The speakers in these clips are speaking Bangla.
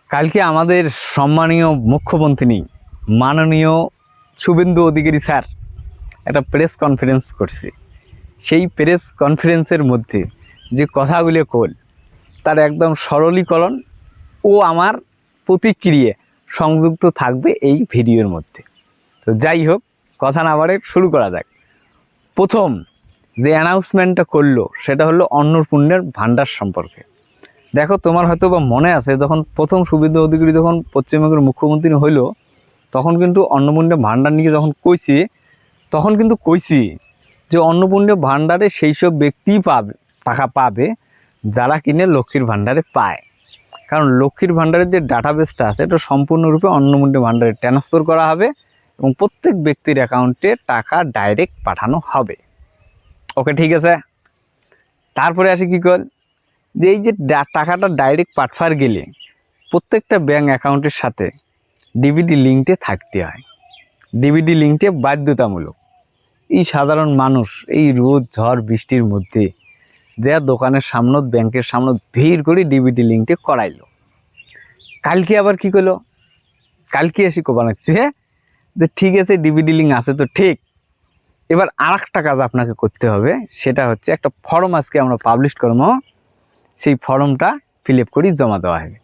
কালকে আমাদের সম্মানীয় মুখ্যমন্ত্রী মাননীয় শুভেন্দু অধিকারী স্যার একটা প্রেস কনফারেন্স করছে। সেই প্রেস কনফারেন্সের মধ্যে যে কথাগুলো কল তার একদম সরলীকরণ ও আমার প্রতিক্রিয়া সংযুক্ত থাকবে এই ভিডিওর মধ্যে। তো যাই হোক, কথা না বাড়ে শুরু করা যাক। প্রথম যে অ্যানাউন্সমেন্টটা করলো সেটা হলো অন্নপূর্ণার ভাণ্ডার সম্পর্কে। দেখো, তোমার হয়তো বা মনে আছে, যখন প্রথম শুভেন্দু অধিকারী যখন পশ্চিমবঙ্গের মুখ্যমন্ত্রী হইল তখন কিন্তু অন্নপূর্ণা ভাণ্ডার নিয়ে যখন কইছি যে অন্নপূর্ণা ভাণ্ডারে সেই সব ব্যক্তিই টাকা পাবে যারা কিনে লক্ষ্মীর ভাণ্ডারে পায়। কারণ লক্ষ্মীর ভাণ্ডারের যে ডাটাবেসটা আছে এটা সম্পূর্ণরূপে অন্নপূর্ণা ভাণ্ডারে ট্রান্সফার করা হবে এবং প্রত্যেক ব্যক্তির অ্যাকাউন্টে টাকা ডাইরেক্ট পাঠানো হবে। ওকে, ঠিক আছে। তারপরে আসি কী কর, যে এই যে টাকাটা ডাইরেক্ট পাঠাবার গেলে প্রত্যেকটা ব্যাঙ্ক অ্যাকাউন্টের সাথে ডিবিটি লিঙ্কটে থাকতে হয়। ডিবিটি লিঙ্কটে বাধ্যতামূলক। এই সাধারণ মানুষ এই রোদ ঝড় বৃষ্টির মধ্যে দেয়া দোকানের সামনে ব্যাংকের সামনে ভিড় করে ডিবিটি লিঙ্কটে করাইলো। কালকে আবার কি করলো, কালকে এসে বানাচ্ছে যে ঠিক আছে ডিবিটি লিঙ্ক আছে তো ঠিক, এবার আর একটা কাজ আপনাকে করতে হবে, সেটা হচ্ছে একটা ফর্ম আজকে আমরা পাবলিশ করবো, সেই ফর্মটা ফিল আপ করে জমা দেওয়া হবে।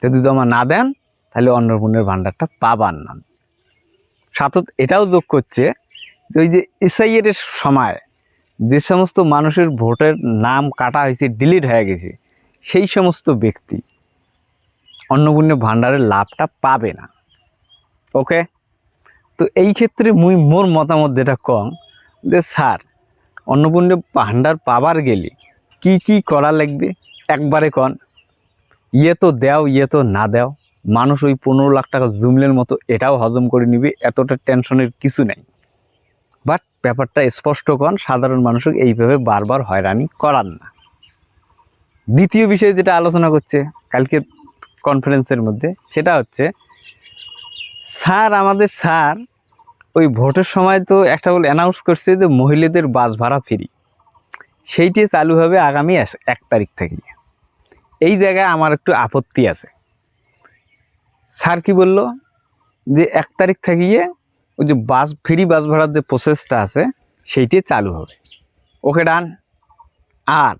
যদি জমা না দেন তাহলে অন্নপূর্ণার ভাণ্ডারটা পাবার না। সাথে এটাও যোগ করছে যে ওই যে এসআইআর এর সময় যে সমস্ত মানুষের ভোটের নাম কাটা হয়েছে, ডিলিট হয়ে গেছে, সেই সমস্ত ব্যক্তি অন্নপূর্ণা ভাণ্ডারের লাভটা পাবে না। ওকে, তো এই ক্ষেত্রে মোর মতামত যেটা কম, যে স্যার অন্নপূর্ণা ভাণ্ডার পাবার গেলে কি কি করা লাগবে একবারে কন। ইয়ে তো দেও, ইয়ে তো না দেও, মানুষ ওই 15 লাখ টাকা জুমলের মতো এটাও হজম করে নিবে, এতটা টেনশনের কিছু নেই। বাট ব্যাপারটা স্পষ্ট কন, সাধারণ মানুষকে এইভাবে বারবার হয়রানি করান না। দ্বিতীয় বিষয় যেটা আলোচনা করছে কালকের কনফারেন্সের মধ্যে, সেটা হচ্ছে আমাদের স্যার ওই ভোটের সময় তো একটা বলে অ্যানাউন্স করছে যে মহিলাদের বাস ভাড়া ফ্রি, সেইটি চালু হবে আগামী 1 তারিখ থেকে। এই জায়গায় আমার একটু আপত্তি আছে। স্যার কি বলল যে 1 তারিখ থেকে ওই যে ফ্রি বাস ভাড়ার যে প্রসেসটা আছে সেইটি চালু হবে। ওকে, ডান। আর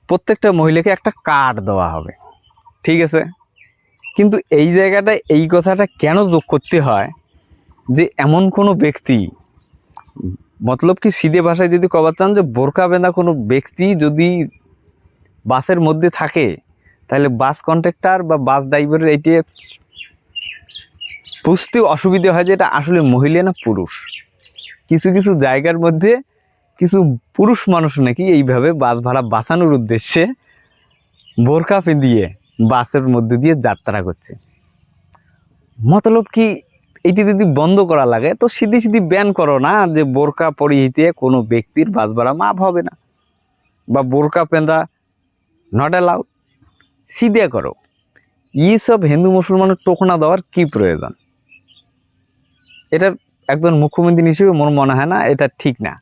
প্রত্যেকটা মহিলাকে একটা কার্ড দেওয়া হবে, ঠিক আছে। কিন্তু এই জায়গাটায় এই কথাটা কেন যোগ করতে হয় যে এমন কোনো ব্যক্তি, মতলব কি সিধে ভাষায় যদি কবার চান, যে বোরকা বেঁধা কোনো ব্যক্তি যদি বাসের মধ্যে থাকে তাহলে বাস কন্ট্রাক্টর বা বাস ড্রাইভারের এটি বুঝতে অসুবিধা হয় যে এটা আসলে মহিলা না পুরুষ। কিছু কিছু জায়গার মধ্যে কিছু পুরুষ মানুষ নাকি এইভাবে বাস ভাড়া বাঁচানোর উদ্দেশ্যে বোরকা পেঁধিয়ে বাসের মধ্যে দিয়ে যাত্রা করছে। মতলব কি এটি যদি বন্ধ করা লাগে তো সিধি ব্যান করো না, যে বোরকা পরিহিতে কোনো ব্যক্তির বাস ভাড়া মাফ হবে না, বা বোরকা পেঁধা নট অ্যালাউড, সিধে করো। এইসব হিন্দু মুসলমানের টোকনা দেওয়ার কি প্রয়োজন? এটার একজন মুখ্যমন্ত্রী হিসেবে মোর মনে হয় না এটা ঠিক না।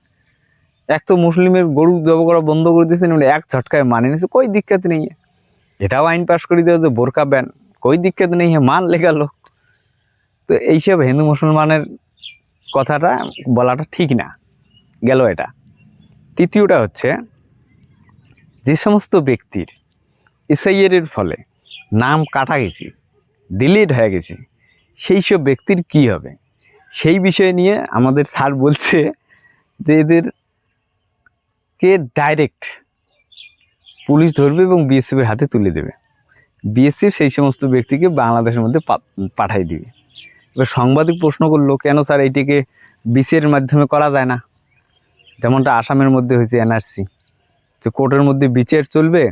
এক তো মুসলিমের গরু জব করা বন্ধ করে দিয়েছেন, এক ঝটকায় মানে নিয়েছে, কোই দিক্কত নেই। এটাও আইন পাশ করে দেওয়া যে বোরকা ব্যান, কোই দিক্কত নেই, মান লেগা লোক। তো এইসব হিন্দু মুসলমানের কথাটা বলাটা ঠিক না গেল এটা। তৃতীয়টা হচ্ছে, যে সমস্ত ব্যক্তির এসআইআর এর ফলে নাম কাটা গেছে, ডিলিট হয়ে গেছে, সেই সব ব্যক্তির কি হবে সেই বিষয় নিয়ে আমাদের স্যার বলছে যে এদেরকে ডাইরেক্ট পুলিশ ধরবে এবং বিএসএফের হাতে তুলে দেবে। বিএসএফ সেই সমস্ত ব্যক্তিকে বাংলাদেশের মধ্যে পাঠাই দিবে। এবার সাংবাদিক প্রশ্ন করলো, কেন স্যার এইটিকে বিসিএর মাধ্যমে করা যায় না, যেমনটা আসামের মধ্যে হয়েছে এনআরসি, যে কোর্টের মধ্যে বিচার চলবে,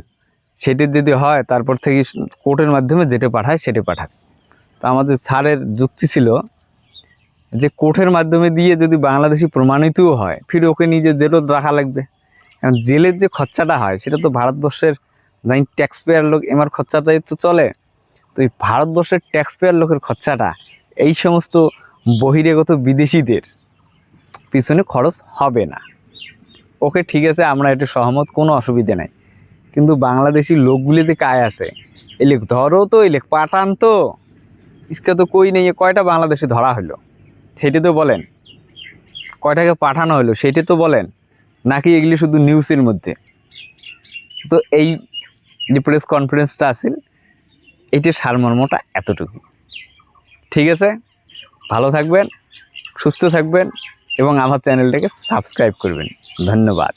সেটির যদি হয় তারপর থেকে কোর্টের মাধ্যমে যেটা পাঠায় সেটা পাঠাবে। তো আমাদের স্যারের যুক্তি ছিল যে কোর্টের মাধ্যমে দিয়ে যদি বাংলাদেশি প্রমাণিতও হয়, ফির ওকে নিজে জেলও রাখা লাগবে। কারণ জেলের যে খরচাটা হয় সেটা তো ভারতবর্ষের ট্যাক্স পেয়ার লোক এমার খরচাটাই তো চলে। তো এই ভারতবর্ষের ট্যাক্স পেয়ার লোকের খরচাটা এই সমস্ত বহিরাগত বিদেশিদের পিছনে খরচ হবে না। ওকে, ঠিক আছে, আমরা এটা সহমত, কোনো অসুবিধা নাই। কিন্তু বাংলাদেশি লোকগুলি যে কায় আছে এলেক ধরো তো, এলেক পাঠান তো, इसका तो कोई नहीं है। কয়টা বাংলাদেশে ধরা হলো সেটা তো বলেন, কয়টাকে পাঠানো হলো সেটা তো বলেন, নাকি এগুলি শুধু নিউজের মধ্যে? তো এই যে প্রেস কনফারেন্সটা আছে এটির সারমর্মটা এতটুকু। ঠিক আছে, ভালো থাকবেন, সুস্থ থাকবেন এবং আমার চ্যানেলটাকে সাবস্ক্রাইব করবেন। ধন্যবাদ।